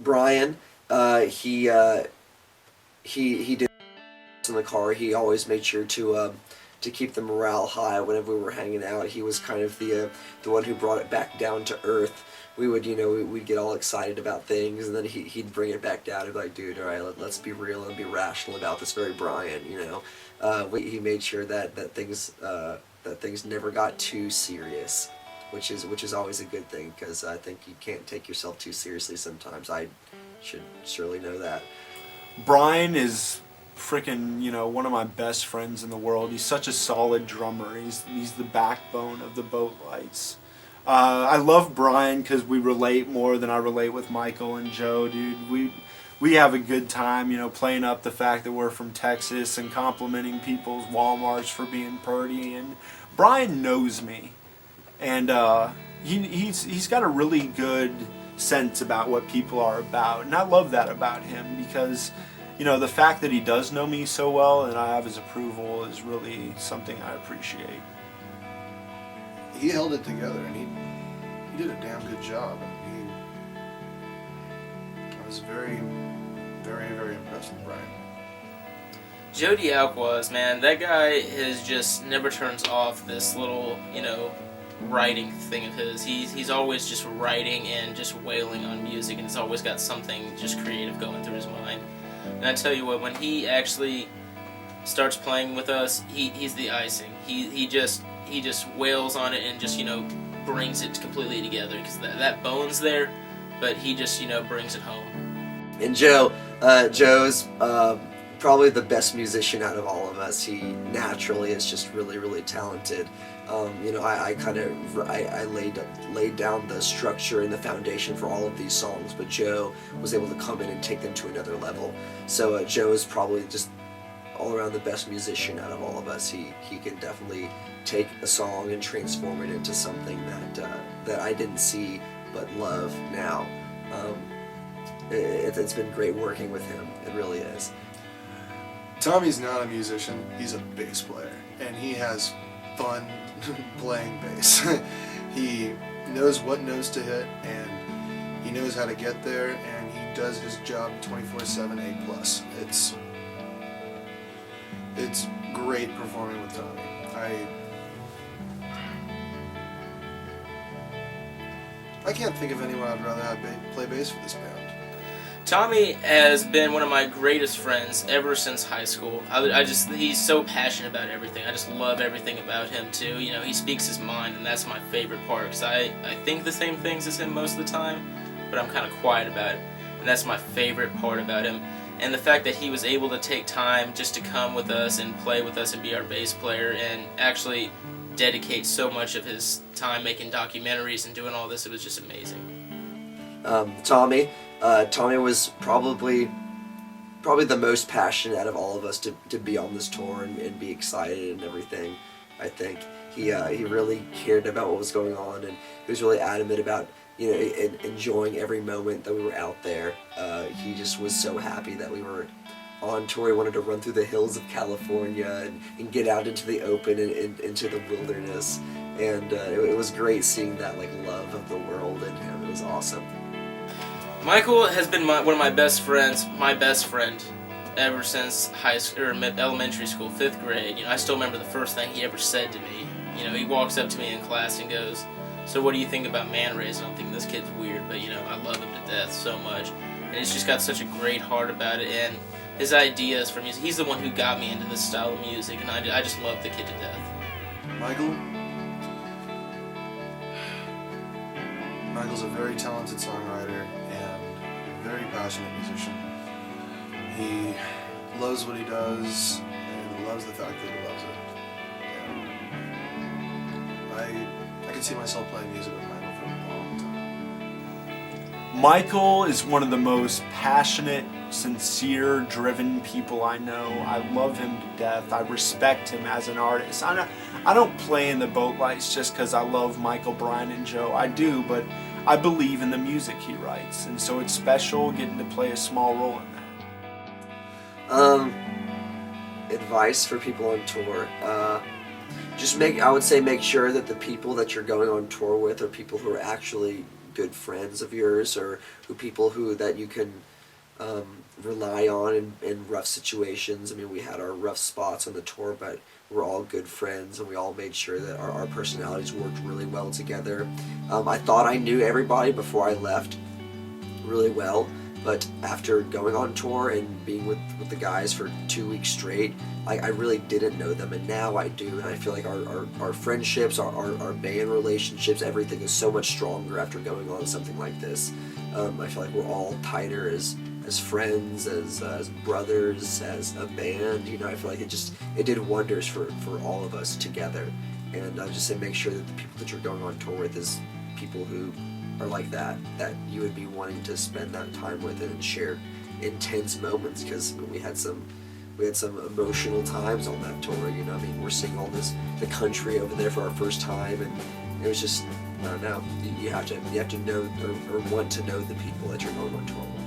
Brian, he did in the car. He always made sure to keep the morale high whenever we were hanging out. He was kind of the one who brought it back down to earth. We would, we'd get all excited about things, and then he'd bring it back down and be like, dude, all right, let's be real and be rational about this. Very Brian, he made sure that things never got too serious, which is always a good thing, because I think you can't take yourself too seriously sometimes. I should surely know that. Brian is freaking, one of my best friends in the world. He's such a solid drummer. He's the backbone of the Boat Lights. I love Brian because we relate more than I relate with Michael and Joe, dude. We have a good time, playing up the fact that we're from Texas and complimenting people's Walmarts for being purty. And Brian knows me, and he's got a really good sense about what people are about, and I love that about him, because the fact that he does know me so well and I have his approval is really something I appreciate. He held it together, and he did a damn good job. I was very, very, very impressed with Brian. Joe Dealcuaz, man, that guy just never turns off this little, writing thing of his. He's always just writing and just wailing on music, and he's always got something just creative going through his mind. And I tell you what, when he actually starts playing with us, he's the icing. He just wails on it and just brings it completely together, because that bone's there, but he just brings it home. And Joe's probably the best musician out of all of us. He naturally is just really, really talented. I laid down the structure and the foundation for all of these songs, but Joe was able to come in and take them to another level. So Joe is probably just all around the best musician out of all of us. He can definitely take a song and transform it into something that I didn't see but love now. It's been great working with him. It really is. Tommy's not a musician, he's a bass player, and he has fun playing bass. He knows what notes to hit, and he knows how to get there, and he does his job 24/7, A+. It's great performing with Tommy. I can't think of anyone I'd rather have play bass for this band. Tommy has been one of my greatest friends ever since high school. He's so passionate about everything. I just love everything about him too. He speaks his mind, and that's my favorite part, because I think the same things as him most of the time, but I'm kind of quiet about it. And that's my favorite part about him. And the fact that he was able to take time just to come with us and play with us and be our bass player, and actually dedicate so much of his time making documentaries and doing all this, it was just amazing. Tommy was probably the most passionate out of all of us to be on this tour and be excited and everything. I think he really cared about what was going on, and he was really adamant about enjoying every moment that we were out there. He just was so happy that we were on tour. He wanted to run through the hills of California and get out into the open and into the wilderness. And it was great seeing that love of the world in him. It was awesome. Michael has been one of my best friends, ever since elementary school, 5th grade. I still remember the first thing he ever said to me. He walks up to me in class and goes, "So what do you think about man rays?" And I'm thinking, this kid's weird, but I love him to death so much. And he's just got such a great heart about it, and his ideas for music. He's the one who got me into this style of music, and I just love the kid to death. Michael's a very talented songwriter and a very passionate musician. He loves what he does and loves the fact that he loves it. And I can see myself playing music with Michael for a long time. Michael is one of the most passionate, sincere, driven people I know. I love him to death. I respect him as an artist. I don't play in the Boat Lights just because I love Michael, Brian, and Joe. I do, but I believe in the music he writes, and so it's special getting to play a small role in that. Advice for people on tour. I would say make sure that the people that you're going on tour with are people who are actually good friends of yours, or who people who that you can rely on in rough situations. I mean, we had our rough spots on the tour, but we're all good friends, and we all made sure that our personalities worked really well together. I thought I knew everybody before I left really well, but after going on tour and being with the guys for 2 weeks straight, I really didn't know them, and now I do, and I feel like our friendships, our band relationships, everything is so much stronger after going on something like this. I feel like we're all tighter as friends, as brothers, as a band. You know, I feel like it did wonders for all of us together. And I just say make sure that the people that you're going on tour with is people who are like that you would be wanting to spend that time with and share intense moments, because we had some emotional times on that tour. You know, I mean, we're seeing all the country over there for our first time, and it was just, I don't know, you have to know or want to know the people that you're going on tour with.